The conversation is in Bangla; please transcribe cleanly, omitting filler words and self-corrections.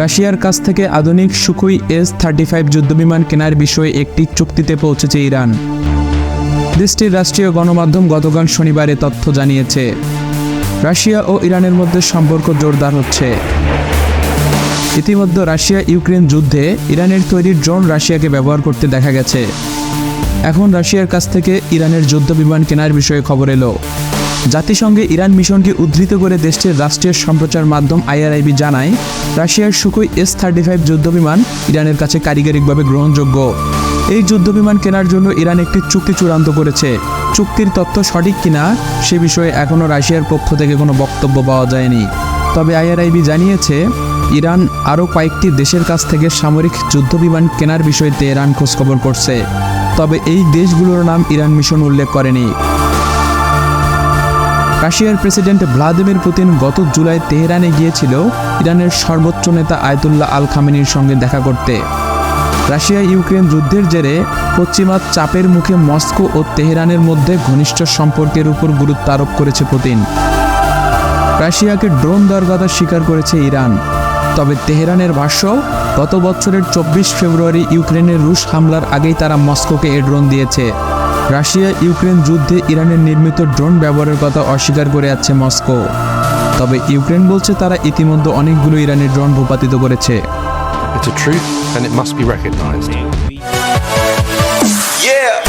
রাশিয়ার কাছ থেকে আধুনিক সুখোই S-35 যুদ্ধবিমান কেনার বিষয়ে একটি চুক্তিতে পৌঁছেছে ইরান। দেশটির রাষ্ট্রীয় গণমাধ্যম গতকাল শনিবার এ তথ্য জানিয়েছে। রাশিয়া ও ইরানের মধ্যে সম্পর্ক জোরদার হচ্ছে। ইতিমধ্যে রাশিয়া ইউক্রেন যুদ্ধে ইরানের তৈরি ড্রোন রাশিয়াকে ব্যবহার করতে দেখা গেছে। এখন রাশিয়ার কাছ থেকে ইরানের যুদ্ধবিমান কেনার বিষয়ে খবর এলো। জাতিসংঘে ইরান মিশনকে উদ্ধৃত করে দেশটির রাষ্ট্রীয় সম্প্রচার মাধ্যম IRIB জানায়, রাশিয়ার সুখোই S-35 যুদ্ধবিমান ইরানের কাছে কারিগরিকভাবে গ্রহণযোগ্য। এই যুদ্ধবিমান কেনার জন্য ইরান একটি চুক্তি চূড়ান্ত করেছে। চুক্তির তথ্য সঠিক কিনা সে বিষয়ে এখনও রাশিয়ার পক্ষ থেকে কোনো বক্তব্য পাওয়া যায়নি। তবে IRIB জানিয়েছে, ইরান আরও কয়েকটি দেশের কাছ থেকে সামরিক যুদ্ধবিমান কেনার বিষয়ে তেহরান খোঁজখবর করছে। তবে এই দেশগুলোর নাম ইরান মিশন উল্লেখ করেনি। রাশিয়ার প্রেসিডেন্ট ভ্লাদিমির পুতিন গত জুলাই তেহরানে গিয়েছিল ইরানের সর্বোচ্চ নেতা আয়াতুল্লাহ আল খামেনির সঙ্গে দেখা করতে। রাশিয়া ইউক্রেন যুদ্ধের জেরে পশ্চিমা চাপের মুখে মস্কো ও তেহরানের মধ্যে ঘনিষ্ঠ সম্পর্কের উপর গুরুত্ব আরোপ করেছে পুতিন। রাশিয়াকে ড্রোন দেওয়ার কথা স্বীকার করেছে ইরান। তবে তেহরানের ভাষ্য, গত বছরের 24 ফেব্রুয়ারি ইউক্রেনের রুশ হামলার আগেই তারা মস্কোকে এ ড্রোন দিয়েছে। রাশিয়া ইউক্রেন যুদ্ধে ইরানের নির্মিত ড্রোন ব্যবহারের কথা অস্বীকার করে আসছে মস্কো। তবে ইউক্রেন বলছে তারা ইতিমধ্যে অনেকগুলো ইরানের ড্রোন ভূপাতিত করেছে। It's a truth and it must be recognized. Yeah.